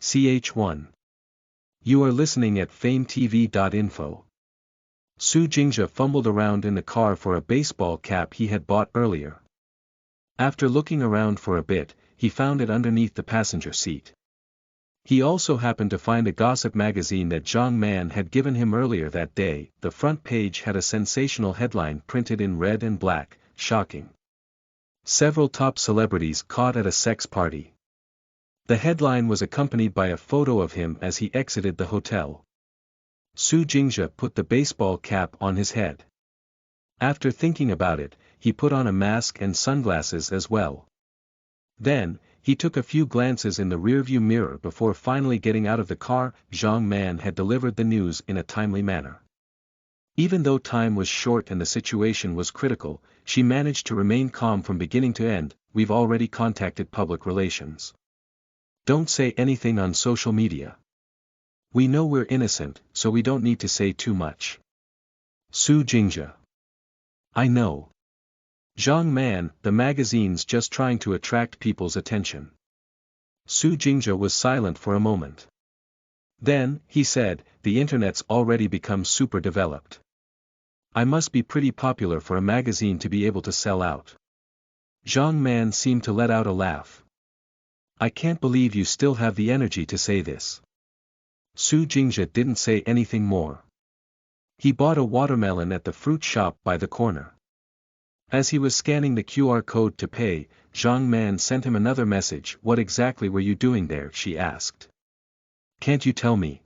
Ch1. You are listening at FameTV.info. Su Jingja fumbled around in the car for a baseball cap he had bought earlier. After looking around for a bit, he found it underneath the passenger seat. He also happened to find a gossip magazine that Zhang Man had given him earlier that day. The front page had a sensational headline printed in red and black, shocking. Several top celebrities caught at a sex party. The headline was accompanied by a photo of him as he exited the hotel. Su Jingja put the baseball cap on his head. After thinking about it, he put on a mask and sunglasses as well. Then, he took a few glances in the rearview mirror before finally getting out of the car. Zhang Man had delivered the news in a timely manner. Even though time was short and the situation was critical, she managed to remain calm from beginning to end. We've already contacted public relations. Don't say anything on social media. We know we're innocent, so we don't need to say too much. Su Jingja. I know. Zhang Man, the magazine's just trying to attract people's attention. Su Jingja was silent for a moment. Then, he said, the internet's already become super developed. I must be pretty popular for a magazine to be able to sell out. Zhang Man seemed to let out a laugh. I can't believe you still have the energy to say this. Su Jingja didn't say anything more. He bought a watermelon at the fruit shop by the corner. As he was scanning the QR code to pay, Zhang Man sent him another message. What exactly were you doing there? She asked. Can't you tell me?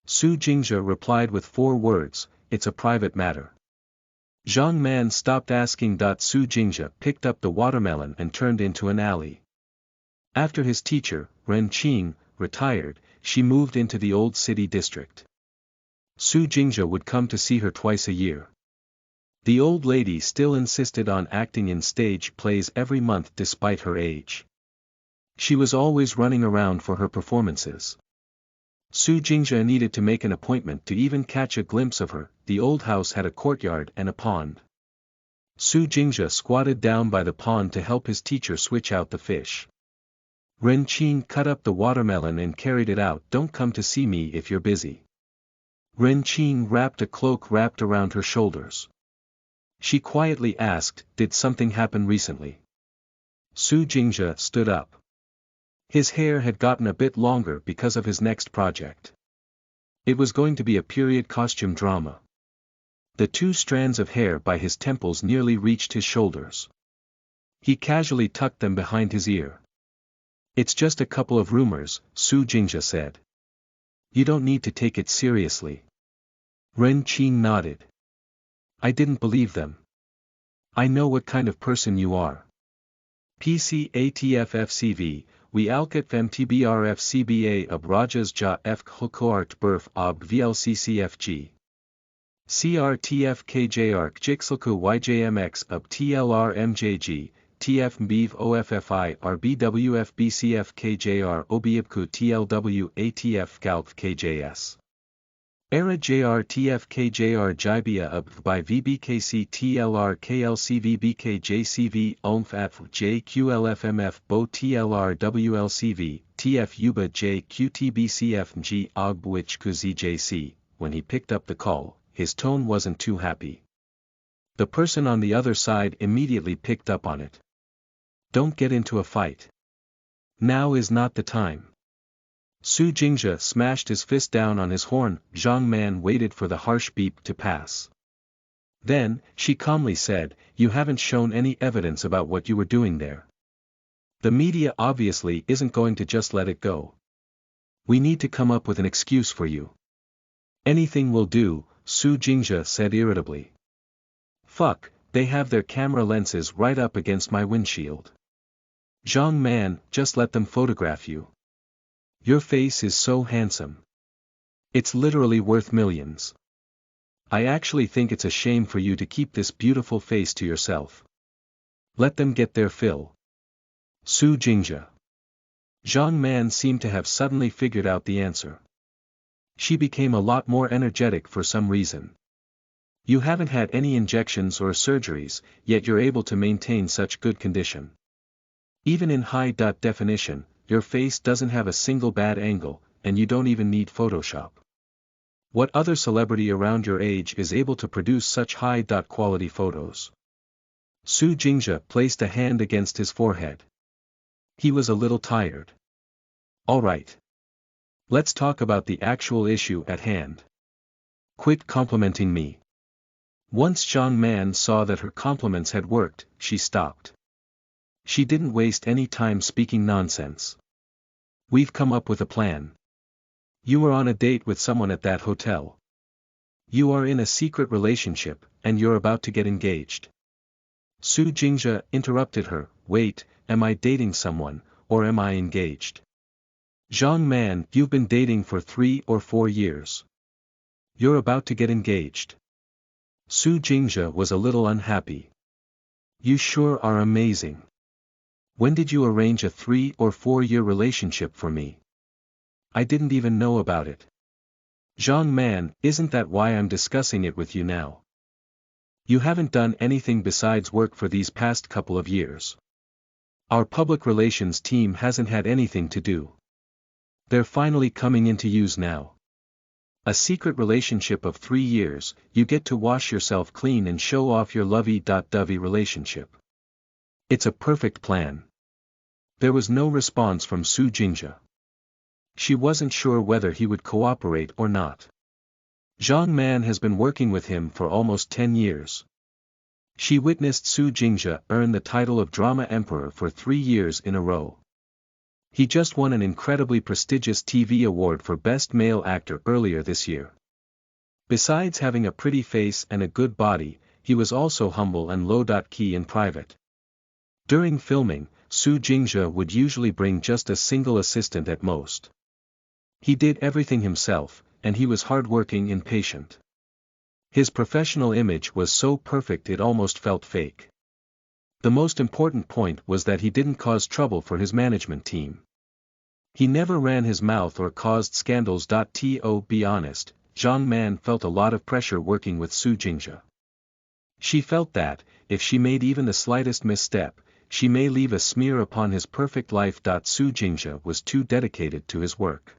Su Jingja replied with 4 words, it's a private matter. Zhang Man stopped asking. Su Jingja picked up the watermelon and turned into an alley. After his teacher, Ren Qing, retired, she moved into the old city district. Su Jingja would come to see her twice a year. The old lady still insisted on acting in stage plays every month despite her age. She was always running around for her performances. Su Jingja needed to make an appointment to even catch a glimpse of her. The old house had a courtyard and a pond. Su Jingja squatted down by the pond to help his teacher switch out the fish. Ren Qing cut up the watermelon and carried it out. Don't come to see me if you're busy. Ren Qing wrapped a cloak wrapped around her shoulders. She quietly asked, did something happen recently? Su Jingja stood up. His hair had gotten a bit longer because of his next project. It was going to be a period costume drama. The 2 strands of hair by his temples nearly reached his shoulders. He casually tucked them behind his ear. It's just a couple of rumors, Su Jingja said. You don't need to take it seriously. Ren Qing nodded. I didn't believe them. I know what kind of person you are. PCATFFCV, we alkat FameTV ab Rajas ja f Hokoart Burf ob VLCCFG. CRTFKJARK Jixelku YJMX ab TLRMJG. TF BV OFFI RBWFBCF KJR OBIBKU TLW ATF KJS. ERA JR TF KJR Jibia UB by VBKC TLR KLCV BKJCV OMFAF JQLFMF BO TLR WLCV TF UBA JQTBCFG OGBWICH KUZJC. When he picked up the call, his tone wasn't too happy. The person on the other side immediately picked up on it. Don't get into a fight. Now is not the time. Su Jingja smashed his fist down on his horn. Zhang Man waited for the harsh beep to pass. Then, she calmly said, you haven't shown any evidence about what you were doing there. The media obviously isn't going to just let it go. We need to come up with an excuse for you. Anything will do, Su Jingja said irritably. Fuck, they have their camera lenses right up against my windshield. Zhang Man, just let them photograph you. Your face is so handsome. It's literally worth millions. I actually think it's a shame for you to keep this beautiful face to yourself. Let them get their fill. Su Jingja. Zhang Man seemed to have suddenly figured out the answer. She became a lot more energetic for some reason. You haven't had any injections or surgeries, yet you're able to maintain such good condition. Even in high definition, your face doesn't have a single bad angle, and you don't even need Photoshop. What other celebrity around your age is able to produce such high-quality photos? Su Jingja placed a hand against his forehead. He was a little tired. Alright. Let's talk about the actual issue at hand. Quit complimenting me. Once Zhang Man saw that her compliments had worked, she stopped. She didn't waste any time speaking nonsense. We've come up with a plan. You were on a date with someone at that hotel. You are in a secret relationship, and you're about to get engaged. Su Jingja interrupted her, wait, am I dating someone, or am I engaged? Zhang Man, you've been dating for 3 or 4 years. You're about to get engaged. Su Jingja was a little unhappy. You sure are amazing. When did you arrange a 3 or 4 year relationship for me? I didn't even know about it. Zhang Man, isn't that why I'm discussing it with you now? You haven't done anything besides work for these past couple of years. Our public relations team hasn't had anything to do. They're finally coming into use now. A secret relationship of 3 years, you get to wash yourself clean and show off your lovey-dovey relationship. It's a perfect plan. There was no response from Su Jingja. She wasn't sure whether he would cooperate or not. Zhang Man has been working with him for almost 10 years. She witnessed Su Jingja earn the title of Drama Emperor for 3 years in a row. He just won an incredibly prestigious TV award for Best Male Actor earlier this year. Besides having a pretty face and a good body, he was also humble and low-key in private. During filming, Su Jingja would usually bring just a single assistant at most. He did everything himself, and he was hardworking and patient. His professional image was so perfect it almost felt fake. The most important point was that he didn't cause trouble for his management team. He never ran his mouth or caused scandals. To be honest, Zhang Man felt a lot of pressure working with Su Jingja. She felt that, if she made even the slightest misstep, she may leave a smear upon his perfect life. Su Jingja was too dedicated to his work.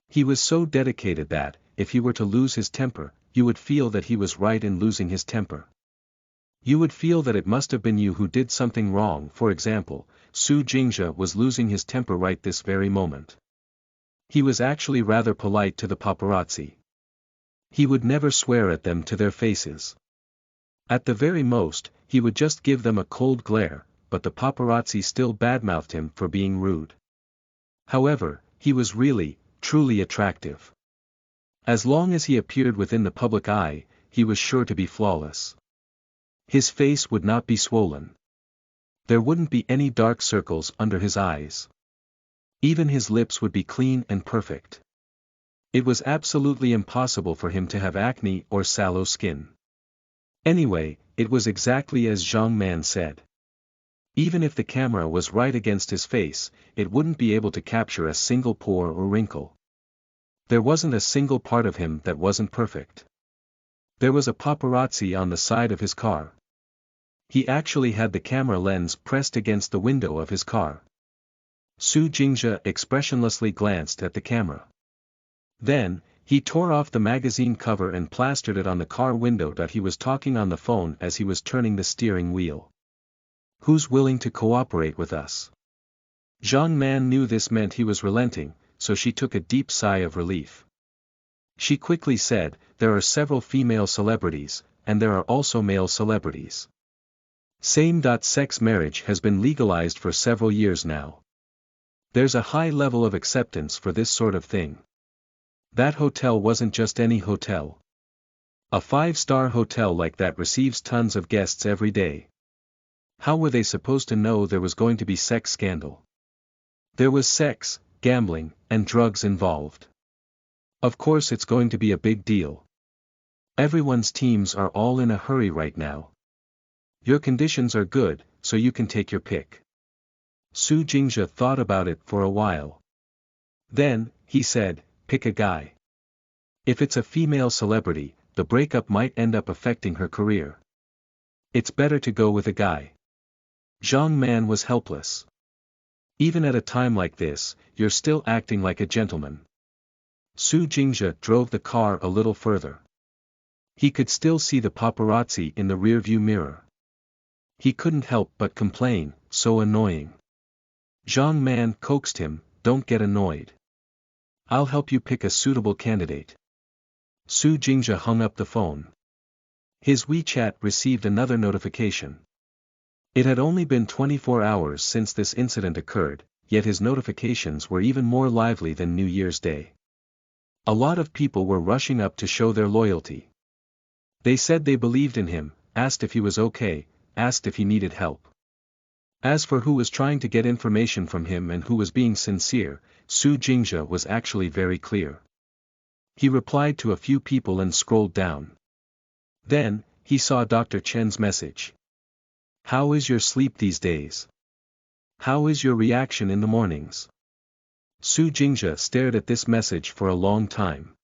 He was so dedicated that, if he were to lose his temper, you would feel that he was right in losing his temper. You would feel that it must have been you who did something wrong. For example, Su Jingja was losing his temper right this very moment. He was actually rather polite to the paparazzi. He would never swear at them to their faces. At the very most, he would just give them a cold glare, but the paparazzi still badmouthed him for being rude. However, he was really, truly attractive. As long as he appeared within the public eye, he was sure to be flawless. His face would not be swollen. There wouldn't be any dark circles under his eyes. Even his lips would be clean and perfect. It was absolutely impossible for him to have acne or sallow skin. Anyway, it was exactly as Zhang Man said. Even if the camera was right against his face, it wouldn't be able to capture a single pore or wrinkle. There wasn't a single part of him that wasn't perfect. There was a paparazzi on the side of his car. He actually had the camera lens pressed against the window of his car. Su Jingja expressionlessly glanced at the camera. Then, he tore off the magazine cover and plastered it on the car window. He was talking on the phone as he was turning the steering wheel. Who's willing to cooperate with us? Zhang Man knew this meant he was relenting, so she took a deep sigh of relief. She quickly said, there are several female celebrities, and there are also male celebrities. Same-sex marriage has been legalized for several years now. There's a high level of acceptance for this sort of thing. That hotel wasn't just any hotel. A 5-star hotel like that receives tons of guests every day. How were they supposed to know there was going to be sex scandal? There was sex, gambling, and drugs involved. Of course it's going to be a big deal. Everyone's teams are all in a hurry right now. Your conditions are good, so you can take your pick. Su Jingja thought about it for a while. Then, he said, pick a guy. If it's a female celebrity, the breakup might end up affecting her career. It's better to go with a guy. Zhang Man was helpless. Even at a time like this, you're still acting like a gentleman. Su Jingja drove the car a little further. He could still see the paparazzi in the rearview mirror. He couldn't help but complain, so annoying. Zhang Man coaxed him, don't get annoyed. I'll help you pick a suitable candidate. Su Jingja hung up the phone. His WeChat received another notification. It had only been 24 hours since this incident occurred, yet his notifications were even more lively than New Year's Day. A lot of people were rushing up to show their loyalty. They said they believed in him, asked if he was okay, asked if he needed help. As for who was trying to get information from him and who was being sincere, Su Jingja was actually very clear. He replied to a few people and scrolled down. Then, he saw Dr. Chen's message. How is your sleep these days? How is your reaction in the mornings? Su Jingja stared at this message for a long time.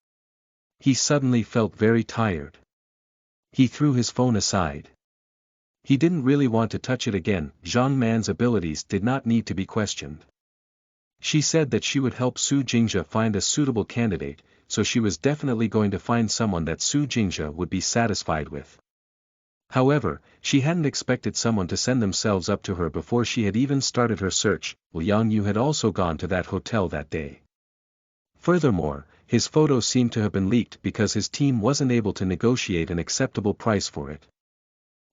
He suddenly felt very tired. He threw his phone aside. He didn't really want to touch it again. Zhang Man's abilities did not need to be questioned. She said that she would help Su Jingja find a suitable candidate, so she was definitely going to find someone that Su Jingja would be satisfied with. However, she hadn't expected someone to send themselves up to her before she had even started her search. Liang Yu had also gone to that hotel that day. Furthermore, his photo seemed to have been leaked because his team wasn't able to negotiate an acceptable price for it.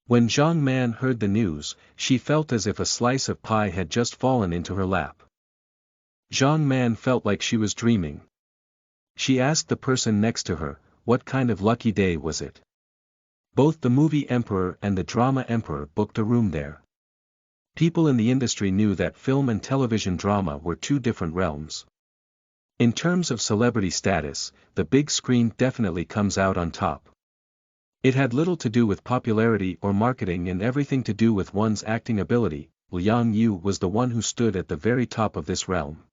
When Zhang Man heard the news, she felt as if a slice of pie had just fallen into her lap. Zhang Man felt like she was dreaming. She asked the person next to her, what kind of lucky day was it? Both the movie emperor and the drama emperor booked a room there. People in the industry knew that film and television drama were two different realms. In terms of celebrity status, the big screen definitely comes out on top. It had little to do with popularity or marketing and everything to do with one's acting ability. Liang Yu was the one who stood at the very top of this realm.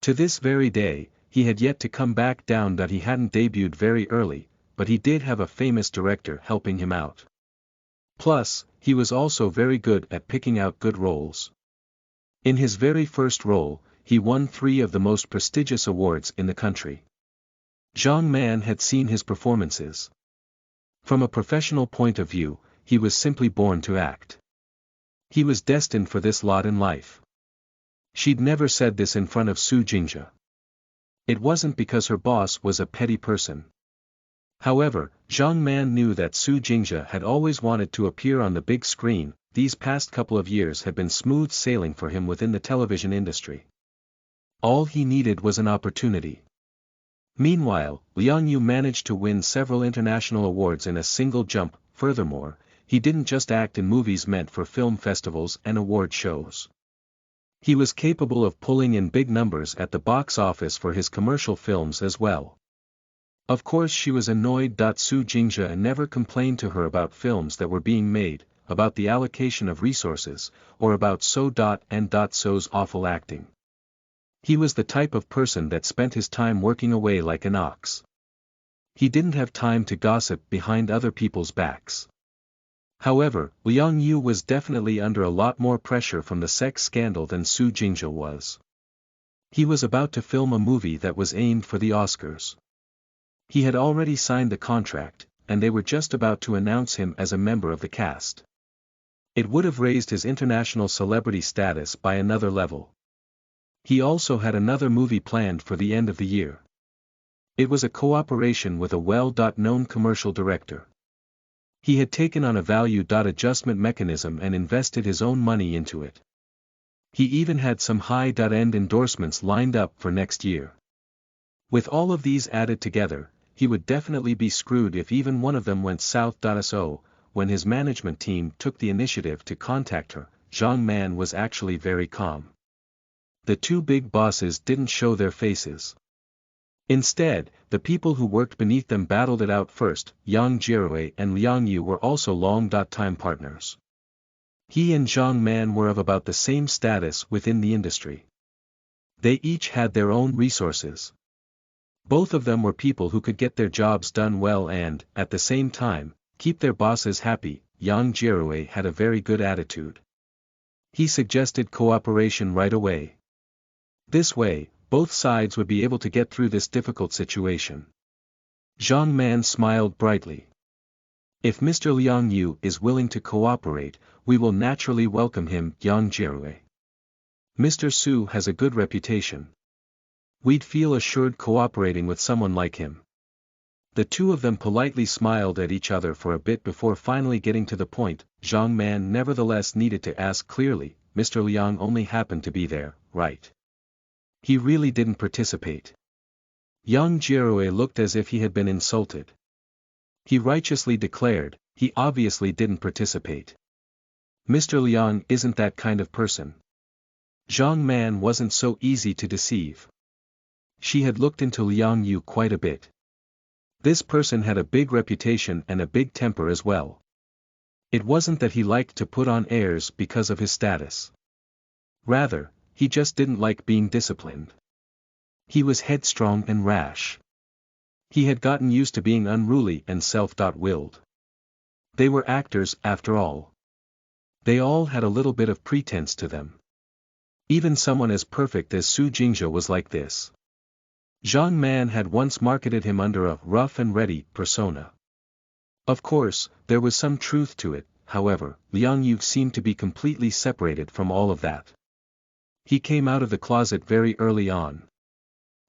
To this very day, he had yet to come back down. That he hadn't debuted very early, but he did have a famous director helping him out. Plus, he was also very good at picking out good roles. In his very first role, he won 3 of the most prestigious awards in the country. Zhang Man had seen his performances. From a professional point of view, he was simply born to act. He was destined for this lot in life. She'd never said this in front of Su Jingja. It wasn't because her boss was a petty person. However, Zhang Man knew that Su Jingja had always wanted to appear on the big screen. These past couple of years had been smooth sailing for him within the television industry. All he needed was an opportunity. Meanwhile, Liang Yu managed to win several international awards in a single jump. Furthermore, he didn't just act in movies meant for film festivals and award shows. He was capable of pulling in big numbers at the box office for his commercial films as well. Of course she was annoyed. Su Jingja never complained to her about films that were being made, about the allocation of resources, or about So's awful acting. He was the type of person that spent his time working away like an ox. He didn't have time to gossip behind other people's backs. However, Liang Yu was definitely under a lot more pressure from the sex scandal than Su Jingja was. He was about to film a movie that was aimed for the Oscars. He had already signed the contract, and they were just about to announce him as a member of the cast. It would have raised his international celebrity status by another level. He also had another movie planned for the end of the year. It was a cooperation with a well-known commercial director. He had taken on a value adjustment mechanism and invested his own money into it. He even had some high-end endorsements lined up for next year. With all of these added together, he would definitely be screwed if even one of them went south. So, when his management team took the initiative to contact her, Zhang Man was actually very calm. The two big bosses didn't show their faces. Instead, the people who worked beneath them battled it out first. Yang Jirui and Liang Yu were also long-time partners. He and Zhang Man were of about the same status within the industry. They each had their own resources. Both of them were people who could get their jobs done well and, at the same time, keep their bosses happy. Yang Jirui had a very good attitude. He suggested cooperation right away. This way, both sides would be able to get through this difficult situation. Zhang Man smiled brightly. If Mr. Liang Yu is willing to cooperate, we will naturally welcome him, Yang Jierui. Mr. Su has a good reputation. We'd feel assured cooperating with someone like him. The two of them politely smiled at each other for a bit before finally getting to the point. Zhang Man nevertheless needed to ask clearly, Mr. Liang only happened to be there, right? He really didn't participate. Yang Jierui looked as if he had been insulted. He righteously declared, he obviously didn't participate. Mr. Liang isn't that kind of person. Zhang Man wasn't so easy to deceive. She had looked into Liang Yu quite a bit. This person had a big reputation and a big temper as well. It wasn't that he liked to put on airs because of his status. Rather, he just didn't like being disciplined. He was headstrong and rash. He had gotten used to being unruly and self-willed. They were actors after all. They all had a little bit of pretense to them. Even someone as perfect as Su Jingzhe was like this. Zhang Man had once marketed him under a rough and ready persona. Of course, there was some truth to it, however. Liang Yu seemed to be completely separated from all of that. He came out of the closet very early on.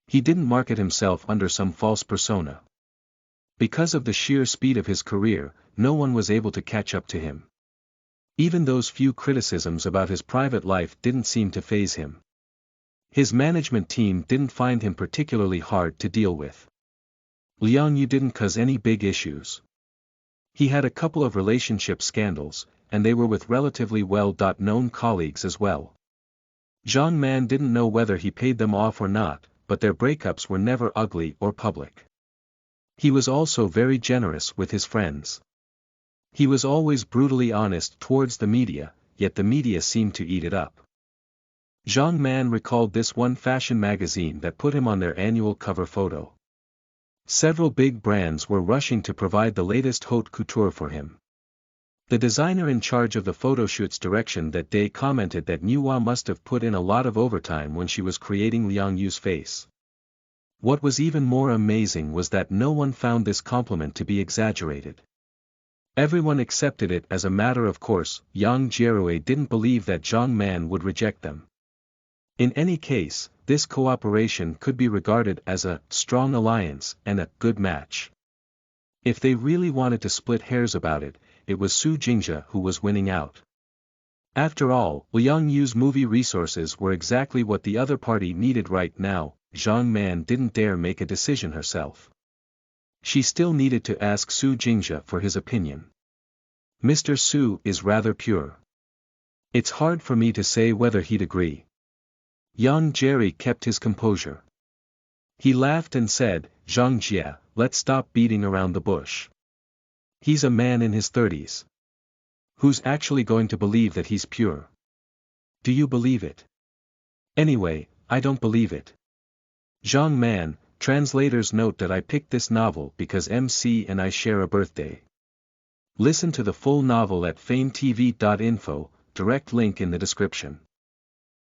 He didn't market himself under some false persona. Because of the sheer speed of his career, no one was able to catch up to him. Even those few criticisms about his private life didn't seem to faze him. His management team didn't find him particularly hard to deal with. Liang Yu didn't cause any big issues. He had a couple of relationship scandals, and they were with relatively well-known colleagues as well. Zhang Man didn't know whether he paid them off or not, but their breakups were never ugly or public. He was also very generous with his friends. He was always brutally honest towards the media, yet the media seemed to eat it up. Zhang Man recalled this one fashion magazine that put him on their annual cover photo. Several big brands were rushing to provide the latest haute couture for him. The designer in charge of the photoshoot's direction that day commented that Nuwa must have put in a lot of overtime when she was creating Liang Yu's face. What was even more amazing was that no one found this compliment to be exaggerated. Everyone accepted it as a matter of course. Yang Jierui didn't believe that Zhang Man would reject them. In any case, this cooperation could be regarded as a strong alliance and a good match. If they really wanted to split hairs about it, it was Su Jingzhe who was winning out. After all, Liang Yu's movie resources were exactly what the other party needed right now. Zhang Man didn't dare make a decision herself. She still needed to ask Su Jingzhe for his opinion. Mr. Su is rather pure. It's hard for me to say whether he'd agree. Yang Jierui kept his composure. He laughed and said, Zhang Jie, let's stop beating around the bush. He's a man in his 30s. Who's actually going to believe that he's pure? Do you believe it? Anyway, I don't believe it. Zhang Man, translators note that I picked this novel because MC and I share a birthday. Listen to the full novel at FameTV.info, direct link in the description.